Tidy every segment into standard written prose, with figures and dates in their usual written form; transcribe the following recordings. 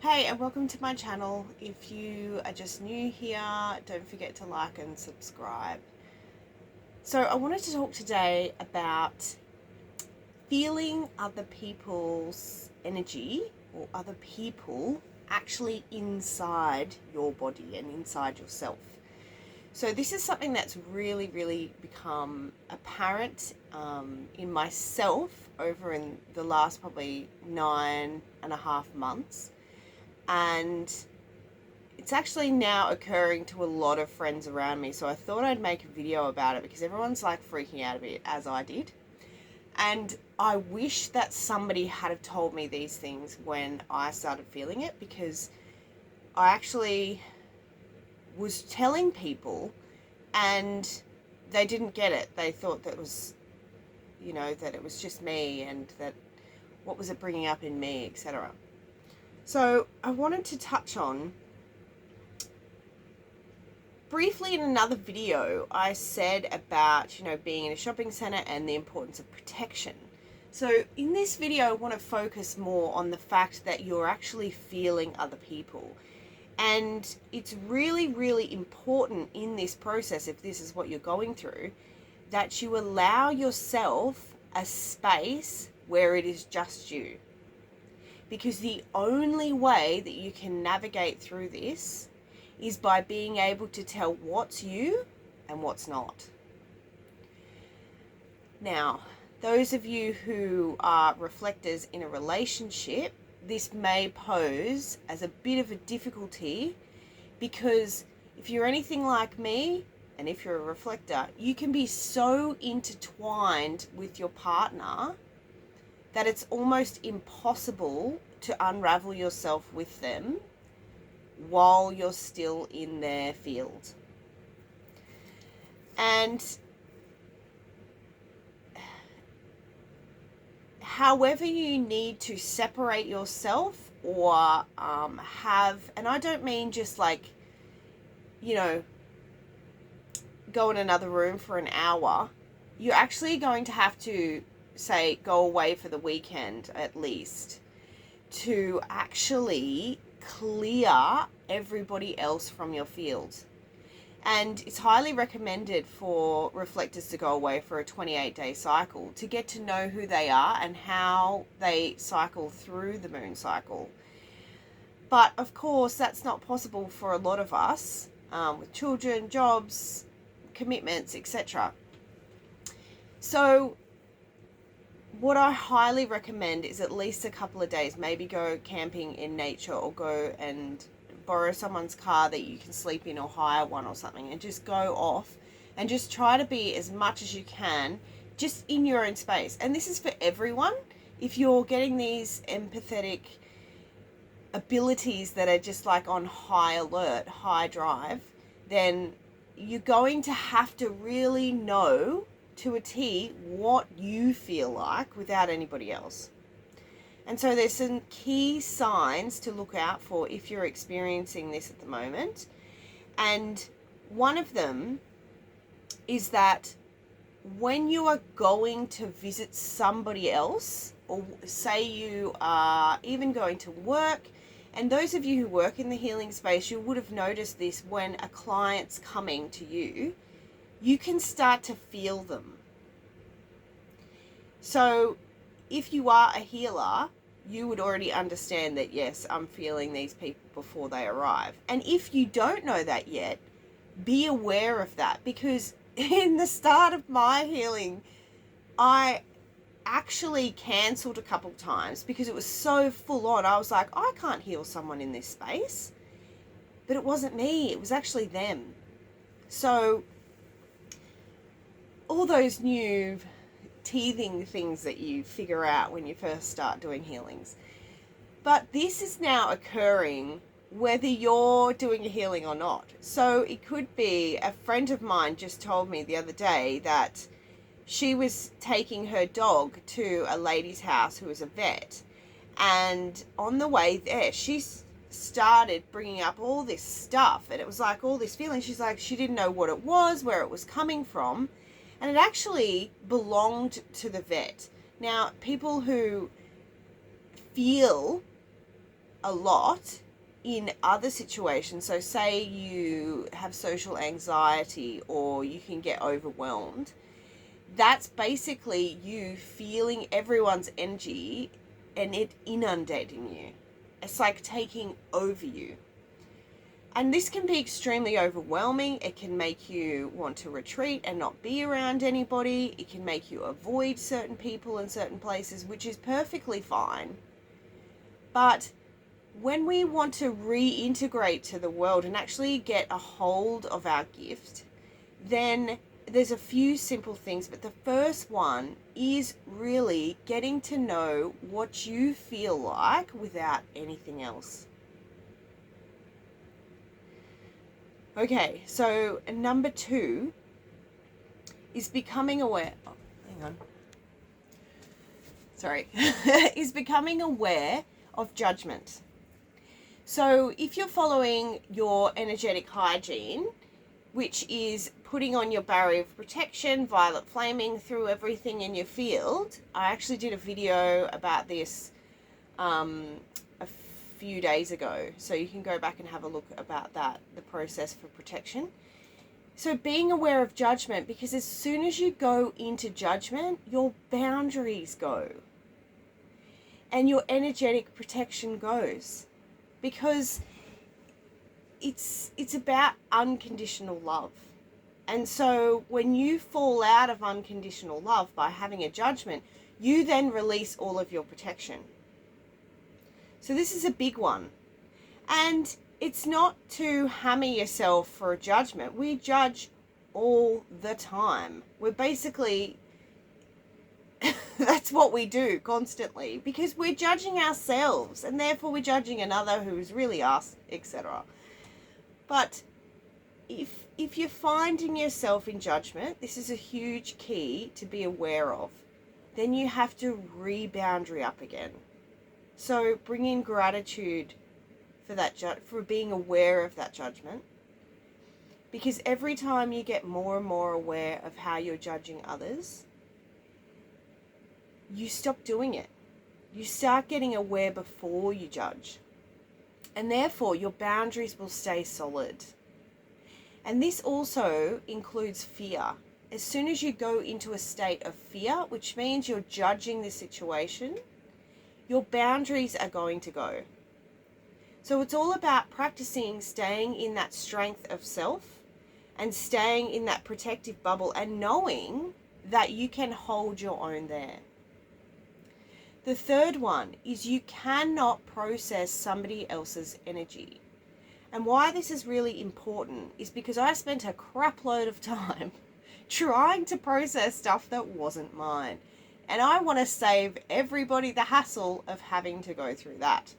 Hey, and welcome to my channel. If you are just new here, don't forget to like and subscribe. So I wanted to talk today about feeling other people's energy or other people actually inside your body and inside yourself. So this is something that's really become apparent in myself over in the last probably 9.5 months. And it's actually now occurring to a lot of friends around me. So I thought I'd make a video about it because everyone's like freaking out a bit, as I did. And I wish that somebody had have told me these things when I started feeling it, because I actually was telling people and they didn't get it. They thought that was, that it was just me and that what was it bringing up in me, etc. So I wanted to touch on, briefly in another video, I said about, being in a shopping center and the importance of protection. So in this video, I want to focus more on the fact that you're actually feeling other people. And it's really important in this process, if this is what you're going through, that you allow yourself a space where it is just you. Because the only way that you can navigate through this is by being able to tell what's you and what's not. Now, those of you who are reflectors in a relationship, this may pose as a bit of a difficulty, because if you're anything like me, and if you're a reflector, you can be so intertwined with your partner that it's almost impossible to unravel yourself with them while you're still in their field. And however you need to separate yourself or and I don't mean just like, go in another room for an hour. You're actually going to have to, say, go away for the weekend at least, to actually clear everybody else from your field. And it's highly recommended for reflectors to go away for a 28-day cycle to get to know who they are and how they cycle through the moon cycle. But of course, that's not possible for a lot of us with children, jobs, commitments, etc. So what I highly recommend is at least a couple of days, maybe go camping in nature or go and borrow someone's car that you can sleep in or hire one or something, and just go off and just try to be as much as you can just in your own space. And this is for everyone. If you're getting these empathetic abilities that are just like on high alert, high drive, then you're going to have to really know to a T what you feel like without anybody else. And so there's some key signs to look out for if you're experiencing this at the moment. And one of them is that when you are going to visit somebody else, or say you are even going to work, and those of you who work in the healing space, you would have noticed this when a client's coming to you, you can start to feel them. So if you are a healer, you would already understand that, yes, I'm feeling these people before they arrive. And if you don't know that yet, be aware of that, because in the start of my healing, I actually cancelled a couple times because it was so full on. I was like, I can't heal someone in this space. But it wasn't me, it was actually them. So all those new teething things that you figure out when you first start doing healings. But this is now occurring whether you're doing a healing or not. So it could be, a friend of mine just told me the other day that she was taking her dog to a lady's house who was a vet. And on the way there, she started bringing up all this stuff. And it was like all this feeling. She's like, she didn't know what it was, where it was coming from. And it actually belonged to the vet. Now, people who feel a lot in other situations. So say you have social anxiety or you can get overwhelmed. That's basically you feeling everyone's energy and it inundating you. It's like taking over you. And this can be extremely overwhelming. It can make you want to retreat and not be around anybody. It can make you avoid certain people in certain places, which is perfectly fine. But when we want to reintegrate to the world and actually get a hold of our gift, then there's a few simple things. But the first one is really getting to know what you feel like without anything else. Okay, so number 2 is becoming aware. Oh, hang on. Sorry. Is becoming aware of judgment. So if you're following your energetic hygiene, which is putting on your barrier of protection, violet flaming through everything in your field. I actually did a video about this a few days ago, so you can go back and have a look about that, the process for protection. So being aware of judgment, because as soon as you go into judgment, your boundaries go and your energetic protection goes, because it's about unconditional love. And so when you fall out of unconditional love by having a judgment, you then release all of your protection. So this is a big one. And it's not to hammer yourself for a judgment. We judge all the time. We're basically, that's what we do constantly, because we're judging ourselves and therefore we're judging another who is really us, etc. But if you're finding yourself in judgment, this is a huge key to be aware of. Then you have to re-boundary up again. So bring in gratitude for that, for being aware of that judgment. Because every time you get more and more aware of how you're judging others, you stop doing it. You start getting aware before you judge. And therefore, your boundaries will stay solid. And this also includes fear. As soon as you go into a state of fear, which means you're judging the situation, your boundaries are going to go. So it's all about practicing staying in that strength of self and staying in that protective bubble and knowing that you can hold your own there. The third one is you cannot process somebody else's energy. And why this is really important is because I spent a crap load of time trying to process stuff that wasn't mine. And I want to save everybody the hassle of having to go through that.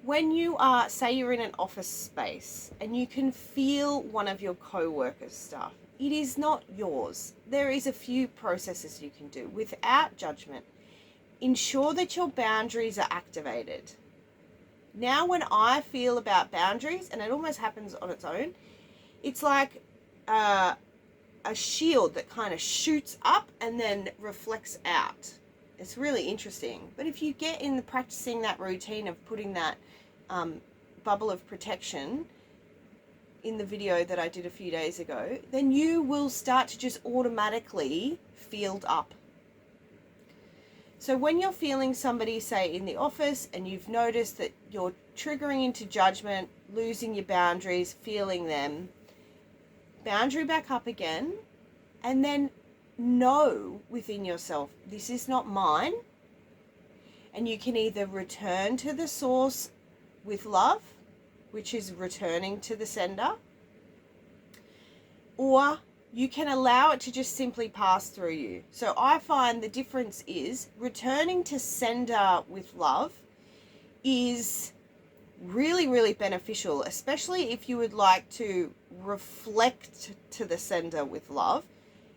When you are, say you're in an office space and you can feel one of your co-workers' stuff, it is not yours. There is a few processes you can do without judgment. Ensure that your boundaries are activated. Now when I feel about boundaries, and it almost happens on its own, it's like a shield that kind of shoots up and then reflects out. It's really interesting. But if you get in the practicing that routine of putting that bubble of protection in the video that I did a few days ago, then you will start to just automatically field up. So when you're feeling somebody, say in the office, and you've noticed that you're triggering into judgment, losing your boundaries, feeling them, boundary back up again, and then know within yourself, this is not mine. And you can either return to the source with love, which is returning to the sender, or you can allow it to just simply pass through you. So I find the difference is returning to sender with love is really, really beneficial, especially if you would like to reflect to the sender with love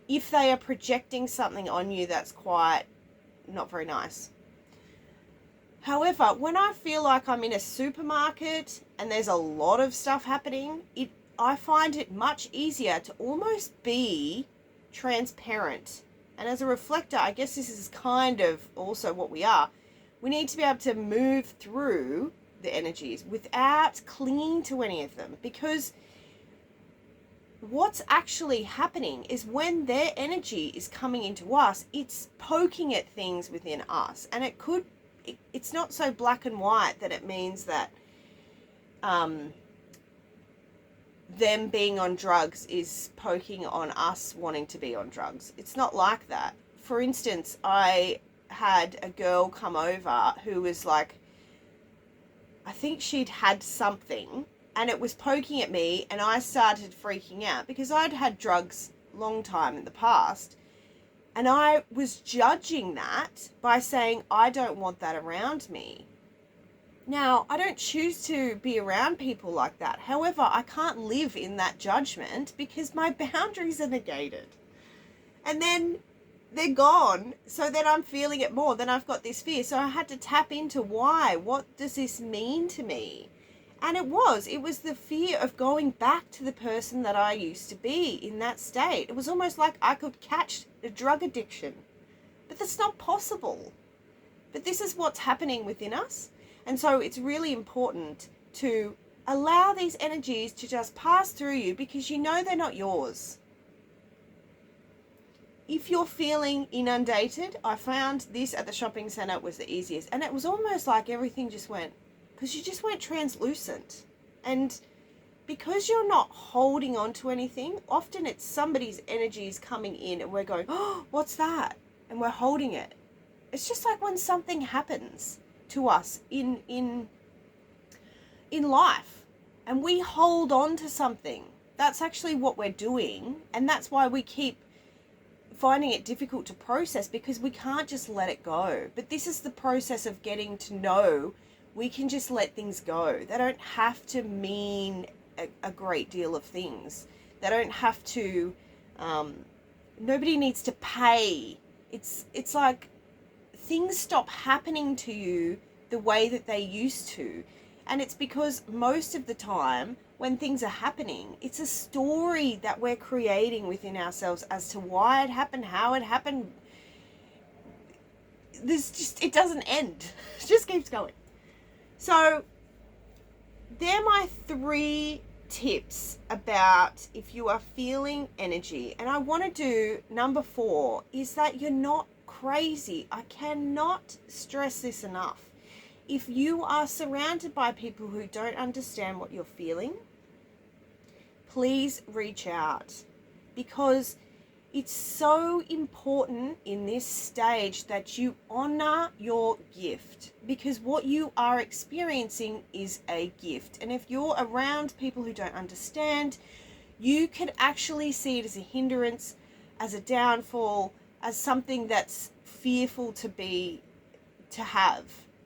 if they are projecting something on you that's quite not very nice. However, when I feel like I'm in a supermarket and there's a lot of stuff happening, I find it much easier to almost be transparent. And as a reflector, I guess this is kind of also what we are. We need to be able to move through the energies without clinging to any of them, because what's actually happening is when their energy is coming into us, it's poking at things within us. And it's not so black and white that it means that them being on drugs is poking on us wanting to be on drugs. It's not like that. For instance, I had a girl come over who was like, I think she'd had something, and it was poking at me, and I started freaking out because I'd had drugs a long time in the past, and I was judging that by saying, I don't want that around me. Now, I don't choose to be around people like that. However, I can't live in that judgment because my boundaries are negated. And then they're gone, so then I'm feeling it more. Then I've got this fear. So I had to tap into why. What does this mean to me? And it was the fear of going back to the person that I used to be in that state. It was almost like I could catch a drug addiction. But that's not possible. But this is what's happening within us. And so it's really important to allow these energies to just pass through you, because you know they're not yours. If you're feeling inundated, I found this at the shopping centre was the easiest. And it was almost like everything just went, because you just went translucent. And because you're not holding on to anything, often it's somebody's energies coming in and we're going, oh, what's that? And we're holding it. It's just like when something happens to us in life and we hold on to something. That's actually what we're doing, and that's why we keep finding it difficult to process, because we can't just let it go. But this is the process of getting to know we can just let things go. They don't have to mean a great deal of things. They don't have to nobody needs to pay. It's like things stop happening to you the way that they used to. And it's because most of the time when things are happening, it's a story that we're creating within ourselves as to why it happened, how it happened. It doesn't end. It just keeps going. So they're my 3 tips about if you are feeling energy. And I want to do number 4 is that you're not crazy. I cannot stress this enough. If you are surrounded by people who don't understand what you're feeling, please reach out, because it's so important in this stage that you honor your gift, because what you are experiencing is a gift. And if you're around people who don't understand, you could actually see it as a hindrance, as a downfall, as something that's fearful to have,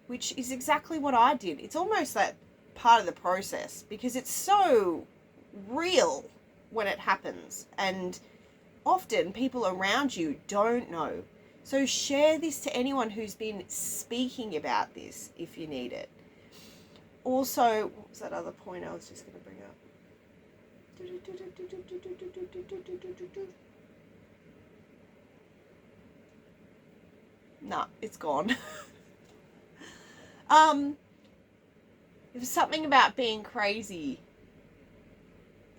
which is exactly what I did. It's almost that part of the process, because it's so real when it happens, and often people around you don't know. So share this to anyone who's been speaking about this if you need it. Also, what was that other point I was just going to bring up? Nah, it's gone. It was something about being crazy.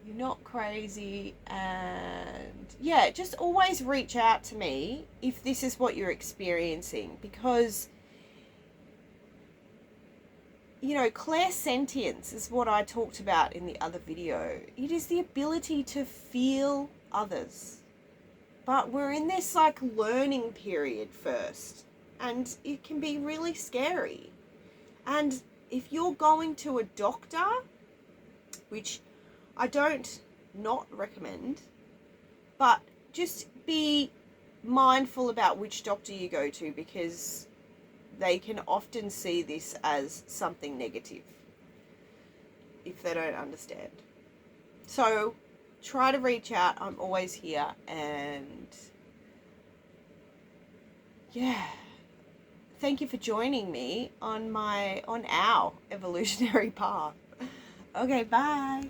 You're not crazy, and yeah, just always reach out to me if this is what you're experiencing, because clairsentience is what I talked about in the other video. It is the ability to feel others, but we're in this learning period first, and it can be really scary. And if you're going to a doctor, which I don't not recommend, but just be mindful about which doctor you go to, because they can often see this as something negative if they don't understand. So try to reach out. I'm always here, and yeah, thank you for joining me on our evolutionary path. Okay, bye.